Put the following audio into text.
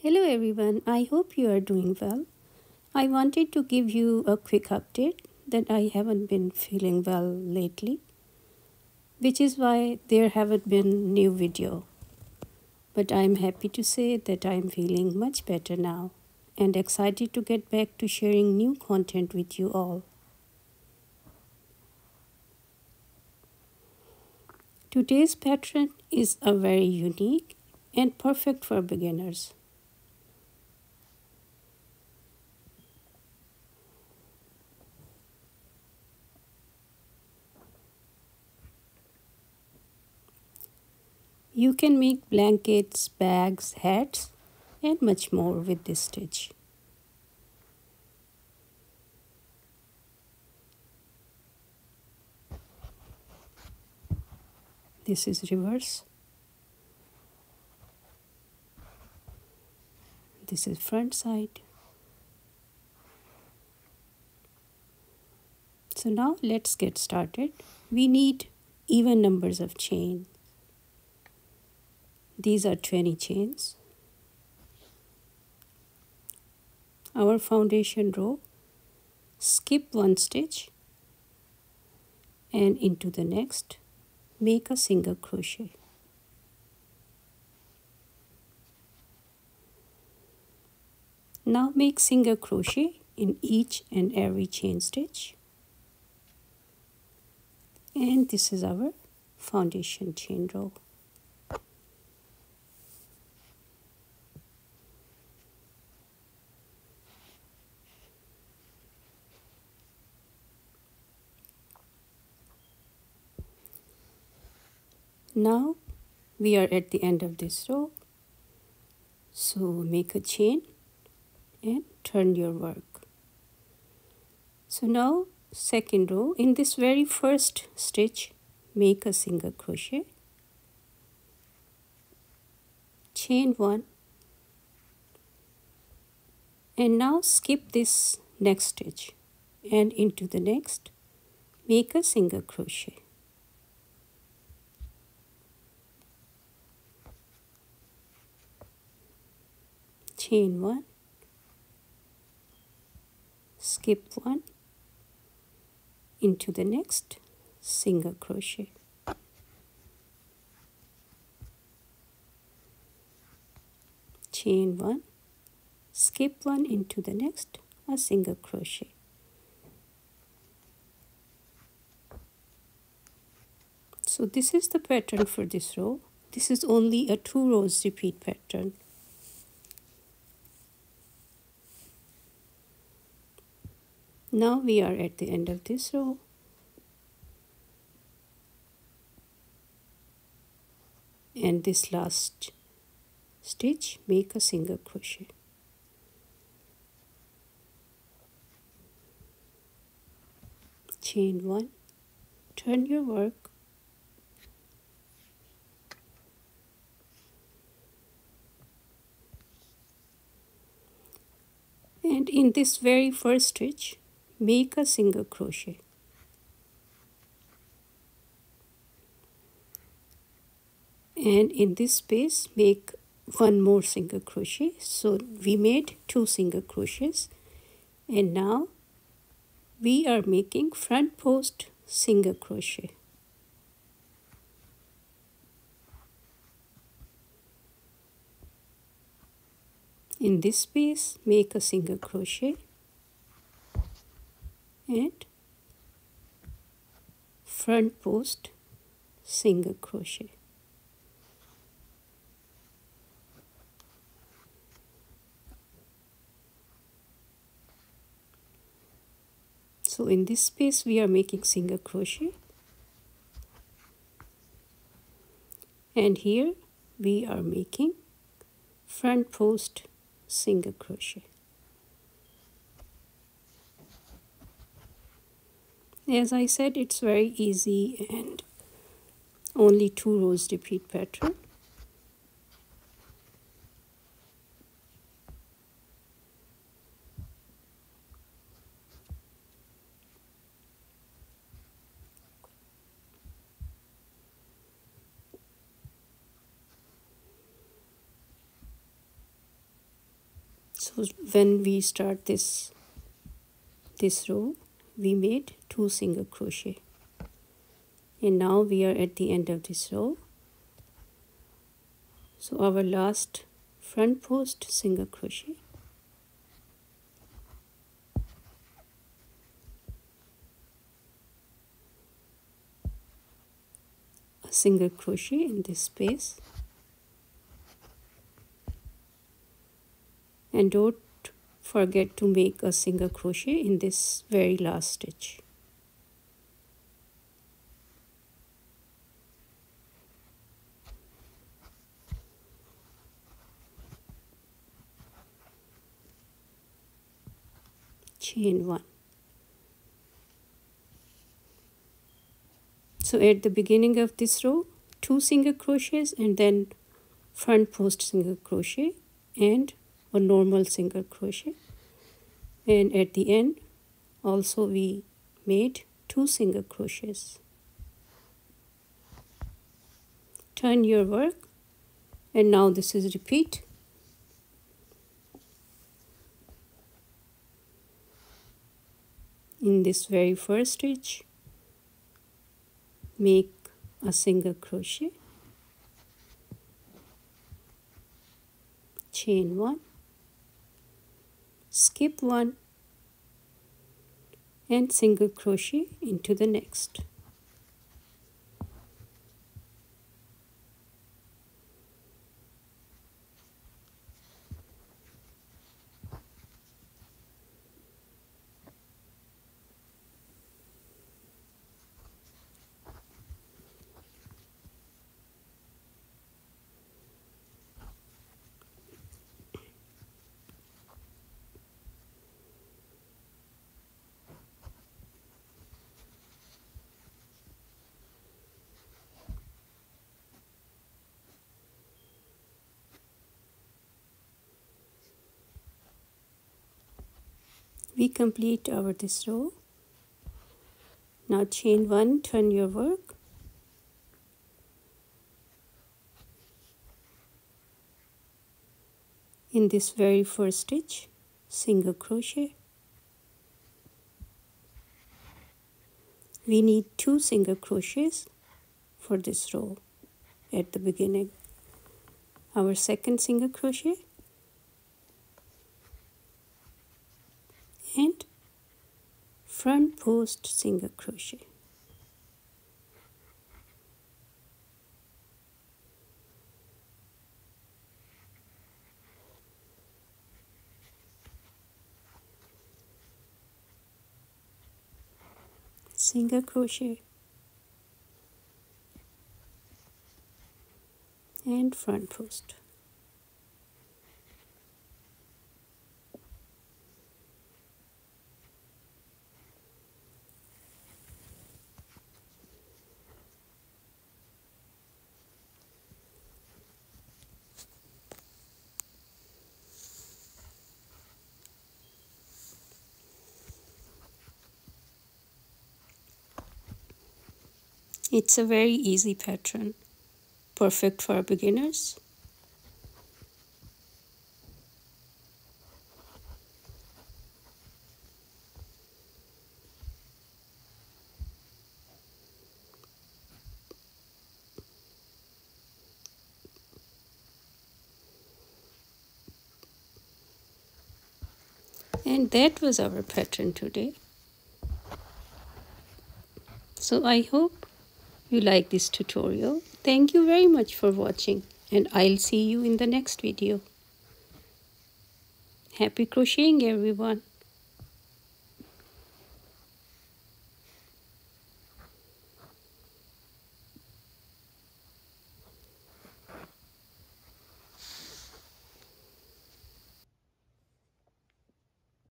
Hello everyone, I hope you are doing well. I wanted to give you a quick update that I haven't been feeling well lately, which is why there haven't been new video. But I'm happy to say that I'm feeling much better now and excited to get back to sharing new content with you all. Today's pattern is a very unique and perfect for beginners. You can make blankets, bags, hats, and much more with this stitch. This is reverse. This is front side. So now let's get started. We need even numbers of chains. These are 20 chains. Our foundation row, skip one stitch and into the next, make a single crochet. Now make single crochet in each and every chain stitch. And this is our foundation chain row. Now we are at the end of this row. So make a chain and turn your work. So now second row, in this very first stitch, make a single crochet, chain one, and now skip this next stitch and into the next, make a single crochet. Chain one, skip one, into the next, single crochet. Chain one, skip one, into the next, a single crochet. So this is the pattern for this row. This is only a 2 rows repeat pattern. Now we are at the end of this row. And this last stitch, make a single crochet. Chain one, turn your work, and in this very first stitch, make a single crochet. And in this space, make one more single crochet. So we made 2 single crochets, and now we are making front post single crochet. In this space, make a single crochet and front post single crochet. So in this space we are making single crochet, and here we are making front post single crochet. As I said, it's very easy and only 2 rows repeat pattern. So when we start this row, we made 2 single crochet, and now we are at the end of this row. So our last front post single crochet, a single crochet in this space, and don't forget to make a single crochet in this very last stitch. Chain 1. So at the beginning of this row, 2 single crochets, and then front post single crochet and a normal single crochet, and at the end also we made 2 single crochets. Turn your work, and now this is repeat. In this very first stitch, make a single crochet, chain 1, skip 1, and single crochet into the next. We complete our this row. Now chain 1, turn your work, in this very first stitch, single crochet. We need 2 single crochets for this row at the beginning. Our second single crochet, and front post single crochet. Single crochet and front post. It's a very easy pattern, perfect for beginners. And that was our pattern today. So I hope you like this tutorial. Thank you very much for watching, and I'll see you in the next video. Happy crocheting, everyone.